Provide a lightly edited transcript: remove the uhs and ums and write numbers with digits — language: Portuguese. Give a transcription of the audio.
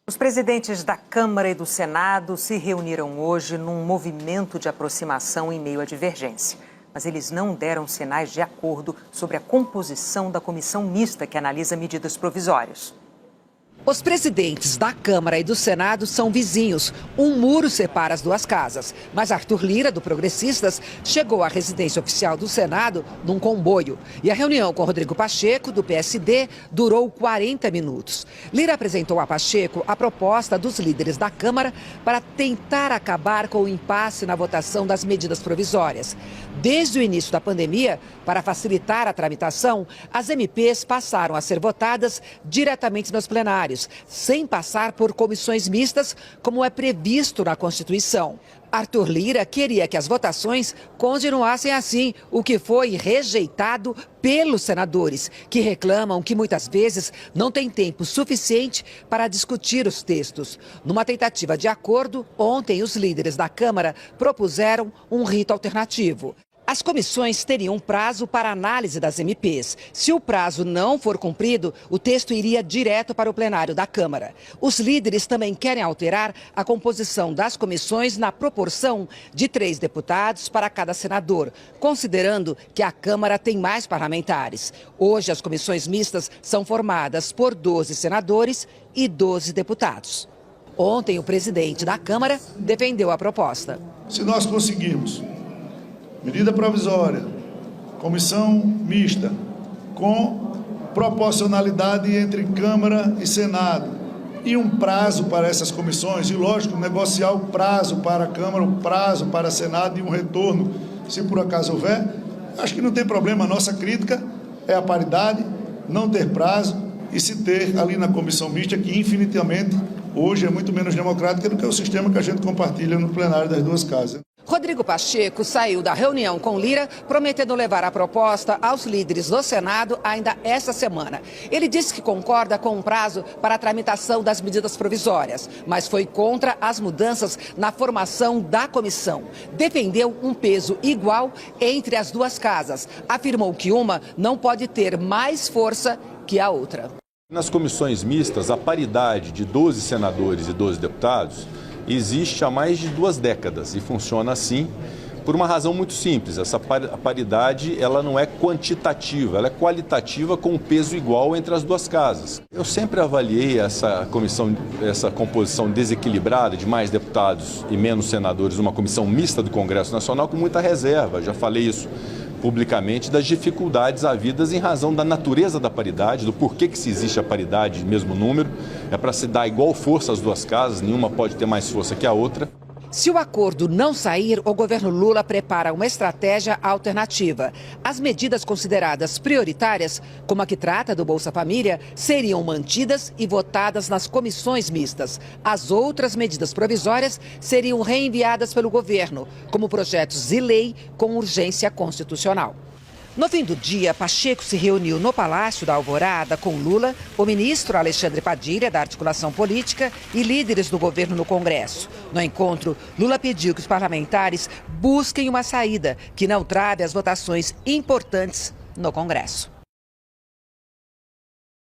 Os presidentes da Câmara e do Senado se reuniram hoje num movimento de aproximação em meio à divergência. Mas eles não deram sinais de acordo sobre a composição da comissão mista que analisa medidas provisórias. Os presidentes da Câmara e do Senado são vizinhos. Um muro separa as duas casas. Mas Arthur Lira, do Progressistas, chegou à residência oficial do Senado num comboio. E a reunião com Rodrigo Pacheco, do PSD, durou 40 minutos. Lira apresentou a Pacheco a proposta dos líderes da Câmara para tentar acabar com o impasse na votação das medidas provisórias. Desde o início da pandemia, para facilitar a tramitação, as MPs passaram a ser votadas diretamente nos plenários, sem passar por comissões mistas, como é previsto na Constituição. Arthur Lira queria que as votações continuassem assim, o que foi rejeitado pelos senadores, que reclamam que muitas vezes não tem tempo suficiente para discutir os textos. Numa tentativa de acordo, ontem os líderes da Câmara propuseram um rito alternativo. As comissões teriam um prazo para análise das MPs. Se o prazo não for cumprido, o texto iria direto para o plenário da Câmara. Os líderes também querem alterar a composição das comissões na proporção de 3 deputados para cada senador, considerando que a Câmara tem mais parlamentares. Hoje, as comissões mistas são formadas por 12 senadores e 12 deputados. Ontem, o presidente da Câmara defendeu a proposta. Se nós conseguirmos medida provisória, comissão mista, com proporcionalidade entre Câmara e Senado e um prazo para essas comissões, e lógico, negociar o prazo para a Câmara, o prazo para o Senado e um retorno, se por acaso houver, acho que não tem problema. A nossa crítica é a paridade, não ter prazo e se ter ali na comissão mista, que infinitamente hoje é muito menos democrática do que o sistema que a gente compartilha no plenário das duas casas. Rodrigo Pacheco saiu da reunião com Lira, prometendo levar a proposta aos líderes do Senado ainda esta semana. Ele disse que concorda com um prazo para a tramitação das medidas provisórias, mas foi contra as mudanças na formação da comissão. Defendeu um peso igual entre as duas casas. Afirmou que uma não pode ter mais força que a outra. Nas comissões mistas, a paridade de 12 senadores e 12 deputados existe há mais de 2 décadas e funciona assim por uma razão muito simples. Essa paridade ela não é quantitativa, ela é qualitativa, com um peso igual entre as duas casas. Eu sempre avaliei essa composição desequilibrada de mais deputados e menos senadores, uma comissão mista do Congresso Nacional, com muita reserva. Já falei isso publicamente, das dificuldades havidas em razão da natureza da paridade, do porquê que se existe a paridade de mesmo número. É para se dar igual força às duas casas, nenhuma pode ter mais força que a outra. Se o acordo não sair, o governo Lula prepara uma estratégia alternativa. As medidas consideradas prioritárias, como a que trata do Bolsa Família, seriam mantidas e votadas nas comissões mistas. As outras medidas provisórias seriam reenviadas pelo governo, como projetos de lei com urgência constitucional. No fim do dia, Pacheco se reuniu no Palácio da Alvorada com Lula, o ministro Alexandre Padilha, da Articulação Política, e líderes do governo no Congresso. No encontro, Lula pediu que os parlamentares busquem uma saída que não trave as votações importantes no Congresso.